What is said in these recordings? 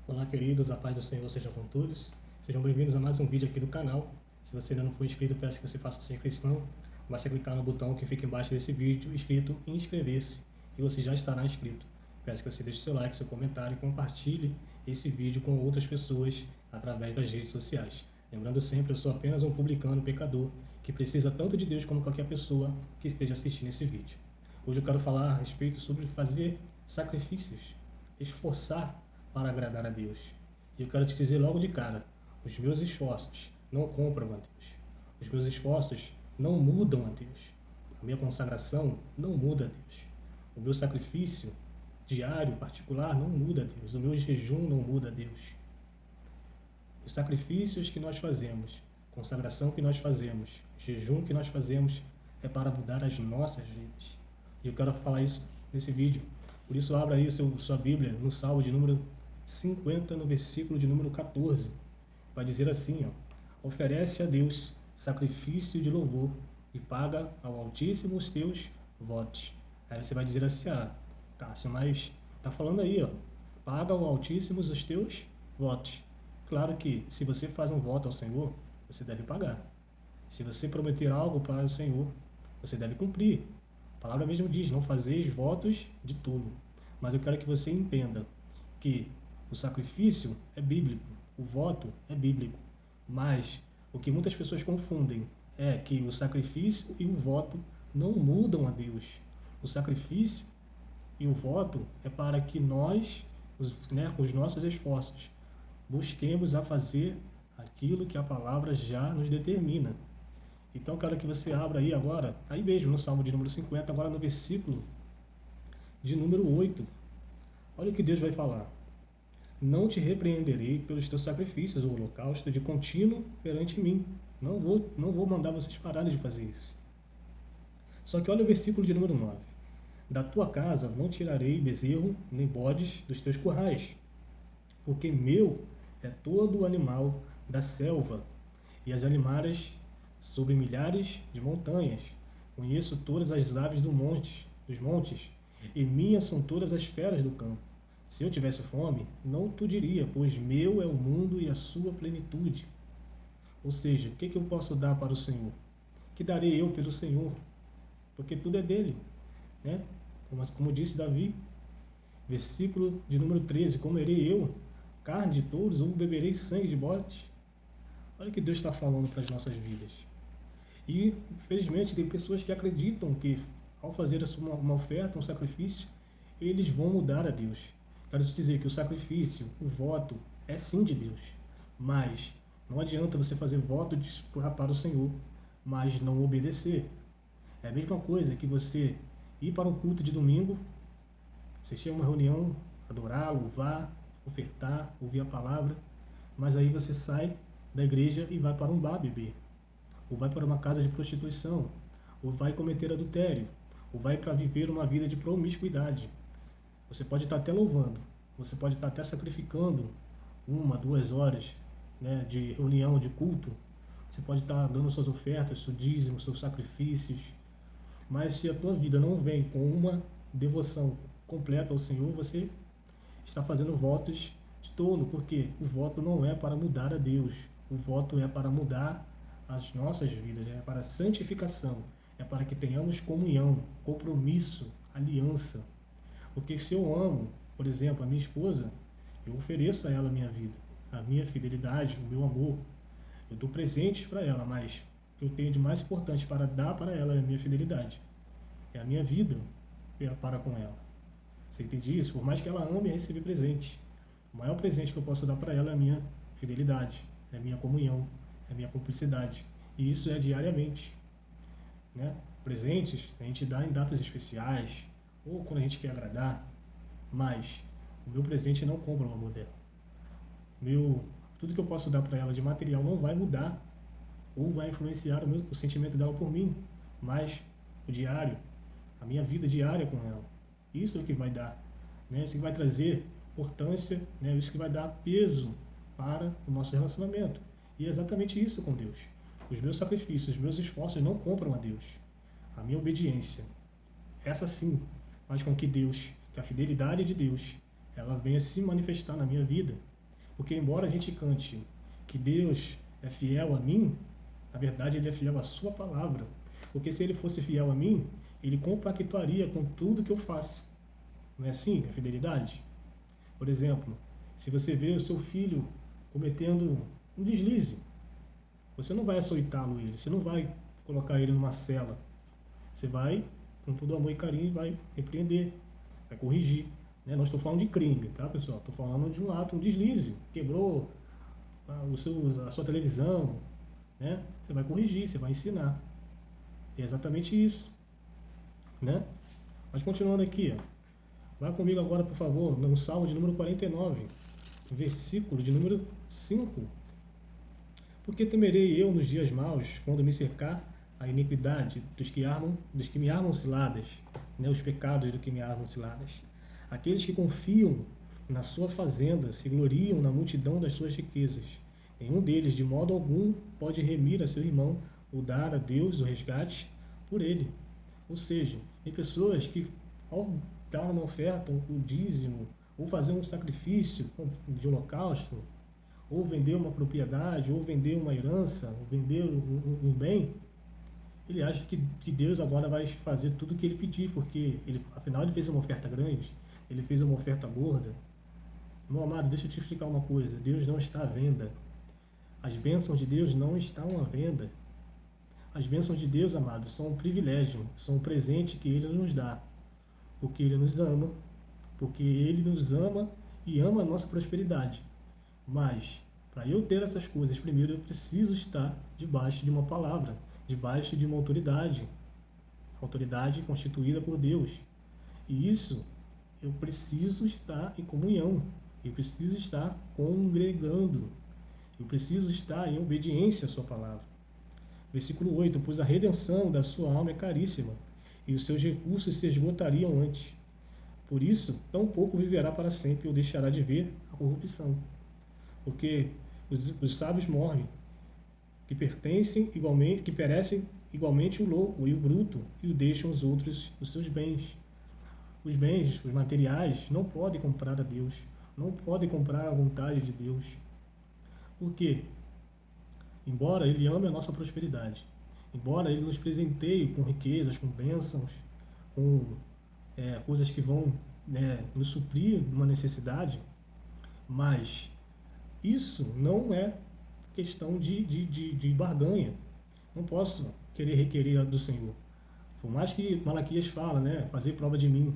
Olá, queridos, a paz do Senhor seja com todos. Sejam bem-vindos a mais um vídeo aqui do canal. Se você ainda não for inscrito, peço que você faça sua inscrição. Basta clicar no botão que fica embaixo desse vídeo, escrito inscrever-se, e você já estará inscrito. Peço que você deixe seu like, seu comentário e compartilhe esse vídeo com outras pessoas através das redes sociais. Lembrando sempre, eu sou apenas um publicano pecador que precisa tanto de Deus como qualquer pessoa que esteja assistindo esse vídeo. Hoje eu quero falar a respeito sobre fazer sacrifícios, esforçar para agradar a Deus. E eu quero te dizer logo de cara, os meus esforços não compram a Deus. Os meus esforços não mudam a Deus. A minha consagração não muda a Deus. O meu sacrifício diário, particular, não muda a Deus. O meu jejum não muda a Deus. Os sacrifícios que nós fazemos, consagração que nós fazemos, jejum que nós fazemos, é para mudar as nossas vidas. E eu quero falar isso nesse vídeo. Por isso, abra aí sua Bíblia no Salmo de número 50, no versículo de número 14. Vai dizer assim, ó: oferece a Deus sacrifício de louvor e paga ao Altíssimo os teus votos. Aí você vai dizer assim, Cássio, mas tá falando aí, ó, paga ao Altíssimo os teus votos. Claro que se você faz um voto ao Senhor, você deve pagar. Se você prometer algo para o Senhor, você deve cumprir. A palavra mesmo diz, não fazeis votos de tolo. Mas eu quero que você entenda que o sacrifício é bíblico, o voto é bíblico. Mas o que muitas pessoas confundem é que o sacrifício e o voto não mudam a Deus. O sacrifício e o voto é para que nós, com os nossos esforços, busquemos a fazer aquilo que a palavra já nos determina. Então, quero que você abra aí agora, aí mesmo no Salmo de número 50, agora no versículo de número 8. Olha o que Deus vai falar. Não te repreenderei pelos teus sacrifícios, o holocausto de contínuo perante mim. Não vou mandar vocês pararem de fazer isso. Só que olha o versículo de número 9. Da tua casa não tirarei bezerro nem bodes dos teus currais, porque meu é todo o animal da selva e as animais sobre milhares de montanhas. Conheço todas as aves dos montes, e minhas são todas as feras do campo. Se eu tivesse fome, não tu diria, pois meu é o mundo e a sua plenitude. Ou seja, o que eu posso dar para o Senhor? Que darei eu pelo Senhor? Porque tudo é dele, né? Como disse Davi, versículo de número 13: comerei eu carne de touros ou beberei sangue de bodes? Olha o que Deus está falando para as nossas vidas. E, infelizmente, tem pessoas que acreditam que, ao fazer uma oferta, um sacrifício, eles vão mudar a Deus. Quero te dizer que o sacrifício, o voto, é sim de Deus. Mas não adianta você fazer voto para o Senhor, mas não obedecer. É a mesma coisa que você ir para um culto de domingo, assistir a uma reunião, adorar, louvar, ofertar, ouvir a palavra, mas aí você sai da igreja e vai para um bar beber, ou vai para uma casa de prostituição, ou vai cometer adultério, ou vai para viver uma vida de promiscuidade. Você pode estar até louvando, você pode estar até sacrificando 1, 2 horas, né, de reunião, de culto. Você pode estar dando suas ofertas, seu dízimo, seus sacrifícios. Mas se a tua vida não vem com uma devoção completa ao Senhor, você está fazendo votos de tolo, porque o voto não é para mudar a Deus. O voto é para mudar as nossas vidas, é para santificação, é para que tenhamos comunhão, compromisso, aliança. Porque se eu amo, por exemplo, a minha esposa, eu ofereço a ela a minha vida, a minha fidelidade, o meu amor. Eu dou presentes para ela, mas o que eu tenho de mais importante para dar para ela é a minha fidelidade. É a minha vida para com ela. Você entende isso? Por mais que ela ame receber presente, o maior presente que eu posso dar para ela é a minha fidelidade, é a minha comunhão, é a minha cumplicidade. E isso é diariamente, né? Presentes a gente dá em datas especiais, ou quando a gente quer agradar, mas o meu presente não compra o amor dela. Tudo que eu posso dar para ela de material não vai mudar ou vai influenciar o sentimento dela por mim, mas o diário, a minha vida diária com ela. Isso é o que vai dar, né? Isso que vai trazer importância, né? Isso que vai dar peso para o nosso relacionamento. E é exatamente isso com Deus. Os meus sacrifícios, os meus esforços não compram a Deus. A minha obediência, essa sim, faz com que Deus, que a fidelidade de Deus, ela venha se manifestar na minha vida. Porque embora a gente cante que Deus é fiel a mim, na verdade ele é fiel à sua palavra. Porque se ele fosse fiel a mim, ele compactuaria com tudo que eu faço. Não é assim a fidelidade? Por exemplo, se você vê o seu filho cometendo um deslize, você não vai açoitá-lo ele, você não vai colocar ele numa cela. Você vai, com todo amor e carinho, vai repreender, vai corrigir. Né? Não estou falando de crime, tá, pessoal? Estou falando de um ato, um deslize. Quebrou a sua televisão, né? Você vai corrigir, você vai ensinar. É exatamente isso, né? Mas continuando aqui, ó. Vai comigo agora, por favor, no Salmo de número 49, versículo de número 5. Porque temerei eu nos dias maus, quando me cercar a iniquidade dos que me armam ciladas, né? Os pecados do que me armam ciladas. Aqueles que confiam na sua fazenda se gloriam na multidão das suas riquezas. Nenhum deles, de modo algum, pode remir a seu irmão ou dar a Deus o resgate por ele. Ou seja, tem pessoas que, ao dar uma oferta, o dízimo, ou fazer um sacrifício de holocausto, ou vender uma propriedade, ou vender uma herança, ou vender um bem, ele acha que Deus agora vai fazer tudo o que ele pedir, porque afinal ele fez uma oferta grande, ele fez uma oferta gorda. Meu amado, deixa eu te explicar uma coisa: Deus não está à venda. As bênçãos de Deus não estão à venda. As bênçãos de Deus, amados, são um privilégio, são um presente que Ele nos dá, porque Ele nos ama, e ama a nossa prosperidade. Mas, para eu ter essas coisas, primeiro eu preciso estar debaixo de uma palavra, debaixo de uma autoridade constituída por Deus. E isso, eu preciso estar em comunhão, eu preciso estar congregando, eu preciso estar em obediência à sua palavra. Versículo 8: pois a redenção da sua alma é caríssima, e os seus recursos se esgotariam antes. Por isso, tão pouco viverá para sempre, ou deixará de ver a corrupção. Porque os sábios morrem, que perecem igualmente o louco e o bruto, e o deixam os outros os seus bens. Os bens, os materiais, não podem comprar a Deus, não podem comprar a vontade de Deus. Por quê? Embora Ele ame a nossa prosperidade, embora Ele nos presenteie com riquezas, com bênçãos, com coisas que vão nos suprir uma necessidade, mas isso não é questão de barganha. Não posso querer requerer do Senhor. Por mais que Malaquias fala, né, fazer prova de mim,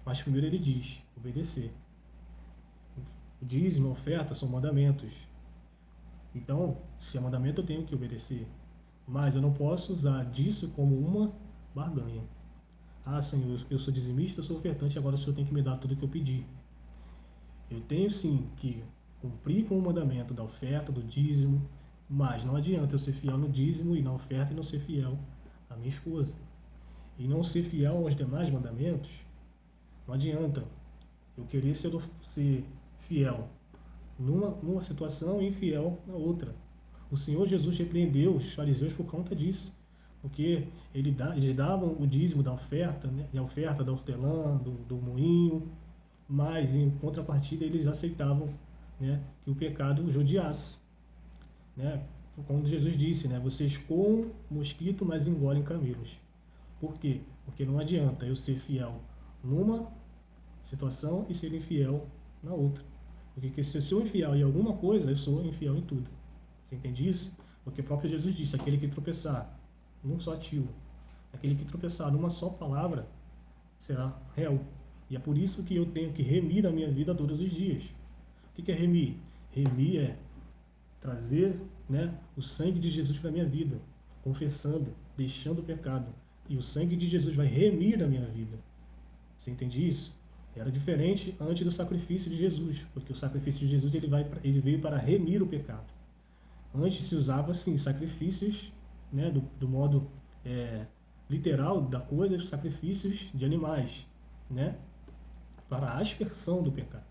mas primeiro ele diz, obedecer. O dízimo, a oferta são mandamentos. Então, se é mandamento, eu tenho que obedecer. Mas eu não posso usar disso como uma barganha. Ah, Senhor, eu sou dizimista, eu sou ofertante, agora o Senhor tem que me dar tudo o que eu pedi. Eu tenho sim que cumprir com o mandamento da oferta, do dízimo, mas não adianta eu ser fiel no dízimo e na oferta e não ser fiel à minha esposa. E não ser fiel aos demais mandamentos, não adianta eu querer ser fiel numa situação e infiel na outra. O Senhor Jesus repreendeu os fariseus por conta disso, porque eles davam o dízimo da oferta, né, a oferta da hortelã, do moinho, mas em contrapartida eles aceitavam, né, que o pecado os odiasse. Né? Como Jesus disse, né, vocês comem mosquito, mas engolem camelos. Por quê? Porque não adianta eu ser fiel numa situação e ser infiel na outra. Porque se eu sou infiel em alguma coisa, eu sou infiel em tudo. Você entende isso? Porque o próprio Jesus disse, aquele que tropeçar num só tio, aquele que tropeçar numa só palavra, será réu. E é por isso que eu tenho que remir a minha vida todos os dias. O que é remir? Remir é trazer, né, o sangue de Jesus para a minha vida, confessando, deixando o pecado. E o sangue de Jesus vai remir a minha vida. Você entende isso? Era diferente antes do sacrifício de Jesus, porque o sacrifício de Jesus ele veio para remir o pecado. Antes se usava, sim, sacrifícios, né, do modo literal da coisa, sacrifícios de animais, né, para a aspersão do pecado.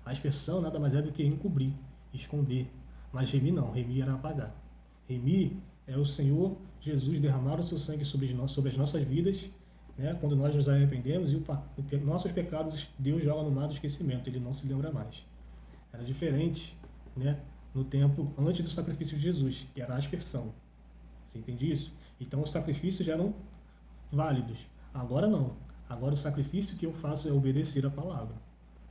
A aspersão nada mais é do que encobrir, esconder. Mas remir não, remir era apagar. Remir é o Senhor Jesus derramar o seu sangue sobre as nossas vidas, né, quando nós nos arrependemos, e nossos pecados Deus joga no mar do esquecimento, Ele não se lembra mais. Era diferente né, no tempo antes do sacrifício de Jesus, que era a aspersão. Você entende isso? Então os sacrifícios eram válidos. Agora não. Agora o sacrifício que eu faço é obedecer a palavra.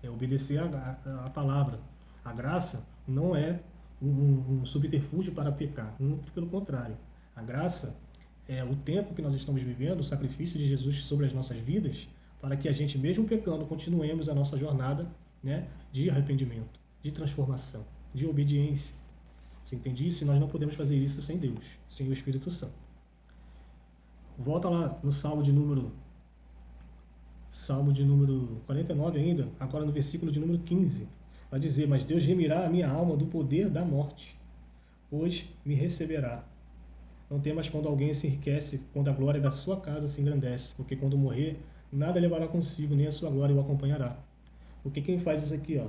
É obedecer a palavra. A graça não é um subterfúgio para pecar. Muito pelo contrário. A graça é o tempo que nós estamos vivendo, o sacrifício de Jesus sobre as nossas vidas, para que a gente, mesmo pecando, continuemos a nossa jornada, né, de arrependimento, de transformação, de obediência. Você entende isso? E nós não podemos fazer isso sem Deus, sem o Espírito Santo. Volta lá no Salmo de número 49 ainda, agora no versículo de número 15. Vai dizer: mas Deus remirá a minha alma do poder da morte, pois me receberá. Não temas quando alguém se enriquece, quando a glória da sua casa se engrandece, porque quando morrer, nada levará consigo, nem a sua glória o acompanhará. Porque quem faz isso aqui, ó,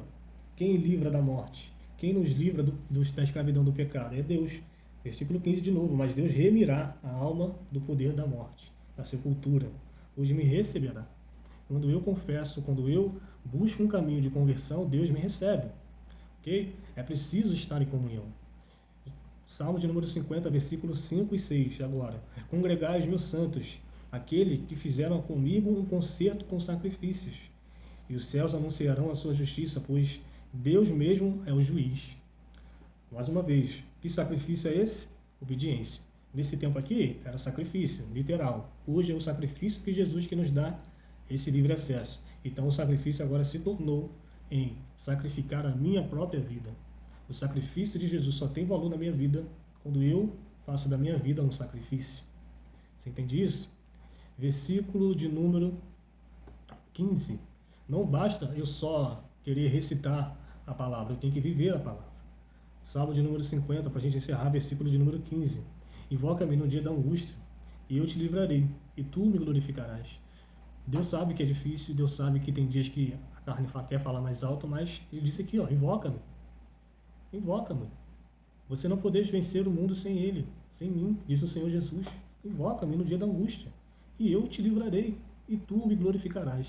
quem livra da morte, quem nos livra da escravidão do pecado? É Deus. Versículo 15 de novo: mas Deus remirá a alma do poder da morte, da sepultura, pois me receberá. Quando eu confesso, quando eu busco um caminho de conversão, Deus me recebe. Ok? É preciso estar em comunhão. Salmo de número 50, versículos 5 e 6, agora. Congregai os meus santos, aquele que fizeram comigo um concerto com sacrifícios. E os céus anunciarão a sua justiça, pois Deus mesmo é o juiz. Mais uma vez, que sacrifício é esse? Obediência. Nesse tempo aqui, era sacrifício, literal. Hoje é o sacrifício de Jesus que nos dá esse livre acesso. Então o sacrifício agora se tornou em sacrificar a minha própria vida. O sacrifício de Jesus só tem valor na minha vida quando eu faço da minha vida um sacrifício. Você entende isso? Versículo de número 15. Não basta eu só querer recitar a palavra, eu tenho que viver a palavra. Salmo de número 50, para a gente encerrar, versículo de número 15. Invoca-me no dia da angústia, e eu te livrarei, e tu me glorificarás. Deus sabe que é difícil, Deus sabe que tem dias que a carne quer falar mais alto, mas Ele disse aqui, ó, invoca-me. Invoca-me. Você não podes vencer o mundo sem Ele, sem mim, diz o Senhor Jesus. Invoca-me no dia da angústia, e eu te livrarei, e tu me glorificarás.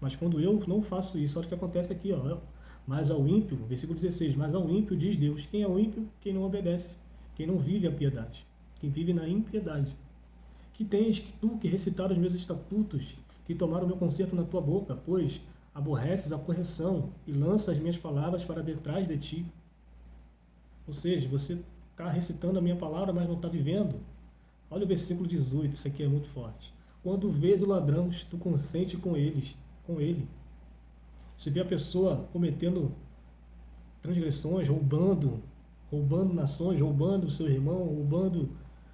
Mas quando eu não faço isso, olha o que acontece aqui, ó. Mas ao ímpio, versículo 16, mas ao ímpio diz Deus: quem é o ímpio? Quem não obedece, quem não vive a piedade, quem vive na impiedade. Que tens que tu que recitar os meus estatutos, que tomar o meu conserto na tua boca, pois aborreces a correção e lança as minhas palavras para detrás de ti. Ou seja, você está recitando a minha palavra, mas não está vivendo. Olha o versículo 18, isso aqui é muito forte. Quando vês o ladrão, tu consente com ele. Se vê a pessoa cometendo transgressões, roubando nações, roubando o seu irmão, roubando o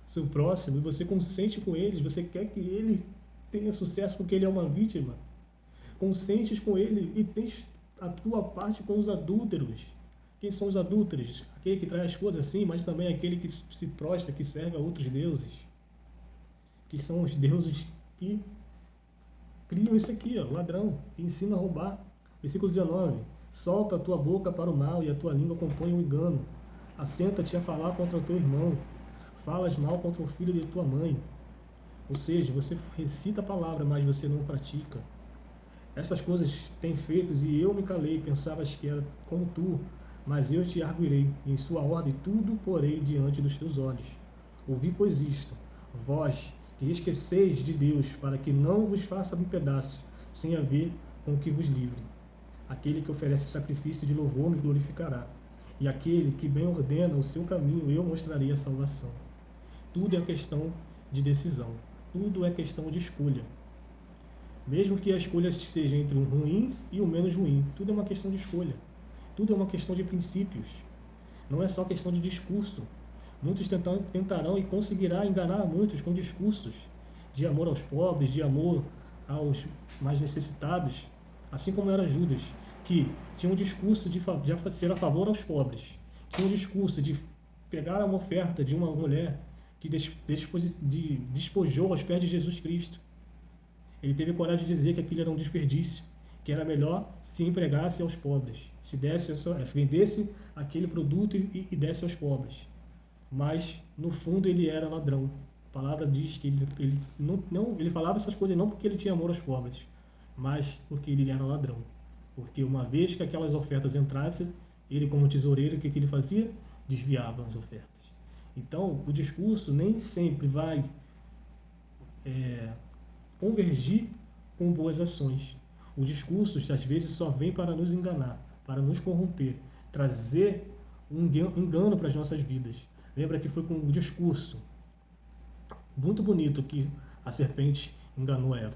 seu próximo, e você consente com eles, você quer que ele tenha sucesso porque ele é uma vítima, consentes com ele e tens a tua parte com os adúlteros. Quem são os adúlteros? Aquele que traz as coisas assim, mas também aquele que se prostra, que serve a outros deuses, que são os deuses que criam isso aqui, ó, ladrão, que ensina a roubar. Versículo 19. Solta a tua boca para o mal e a tua língua compõe o engano. Assenta-te a falar contra o teu irmão. Falas mal contra o filho de tua mãe. Ou seja, você recita a palavra, mas você não pratica. Estas coisas têm feitas e eu me calei, pensavas que era como tu, mas eu te arguirei, e em sua ordem tudo porei diante dos teus olhos. Ouvi, pois, isto, vós que esqueceis de Deus, para que não vos faça um pedaço, sem haver com o que vos livre. Aquele que oferece sacrifício de louvor me glorificará, e aquele que bem ordena o seu caminho, eu mostrarei a salvação. Tudo é questão de decisão, tudo é questão de escolha. Mesmo que a escolha seja entre o ruim e o menos ruim, tudo é uma questão de escolha. Tudo é uma questão de princípios. Não é só questão de discurso. Muitos tentarão e conseguirá enganar muitos com discursos de amor aos pobres, de amor aos mais necessitados, assim como era Judas, que tinha um discurso de ser a favor aos pobres, tinha um discurso de pegar uma oferta de uma mulher que despojou aos pés de Jesus Cristo. Ele teve coragem de dizer que aquilo era um desperdício, que era melhor se empregasse aos pobres, se vendesse aquele produto e desse aos pobres. Mas, no fundo, ele era ladrão. A palavra diz que ele falava essas coisas não porque ele tinha amor aos pobres, mas porque ele era ladrão. Porque uma vez que aquelas ofertas entrassem, Ele, como tesoureiro, o que ele fazia? Desviava as ofertas. Então, o discurso nem sempre vai convergir com boas ações. O discurso, às vezes, só vem para nos enganar, para nos corromper, trazer um engano para as nossas vidas. Lembra que foi com o discurso muito bonito que a serpente enganou Eva.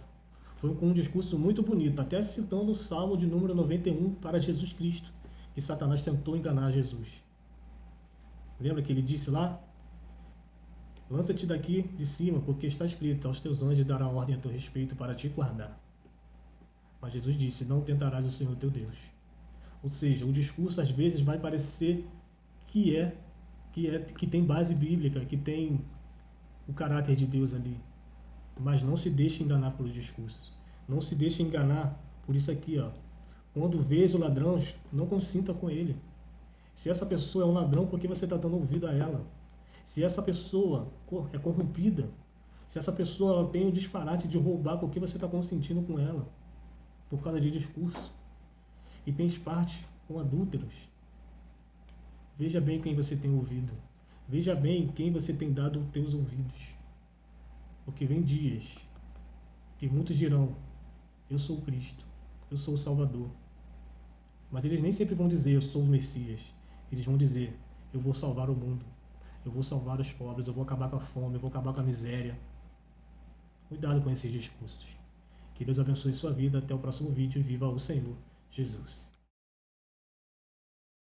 Foi com um discurso muito bonito, até citando o Salmo de número 91 para Jesus Cristo, que Satanás tentou enganar Jesus. Lembra que ele disse lá? Lança-te daqui de cima, porque está escrito, aos teus anjos dará ordem a teu respeito para te guardar. Mas Jesus disse, não tentarás o Senhor teu Deus. Ou seja, o discurso às vezes vai parecer que tem base bíblica, que tem o caráter de Deus ali. Mas não se deixe enganar pelo discurso. Não se deixe enganar por isso aqui, ó. Quando vês o ladrão, não consinta com ele. Se essa pessoa é um ladrão, por que você está dando ouvido a ela? Se essa pessoa é corrompida, se essa pessoa tem o disparate de roubar, por que você está consentindo com ela? Por causa de discurso. E tens parte com adúlteros. Veja bem quem você tem ouvido. Veja bem quem você tem dado os teus ouvidos. Porque vem dias que muitos dirão, eu sou o Cristo, eu sou o Salvador. Mas eles nem sempre vão dizer, eu sou o Messias. Eles vão dizer, eu vou salvar o mundo. Eu vou salvar os pobres, eu vou acabar com a fome, eu vou acabar com a miséria. Cuidado com esses discursos. Que Deus abençoe sua vida. Até o próximo vídeo. Viva o Senhor Jesus.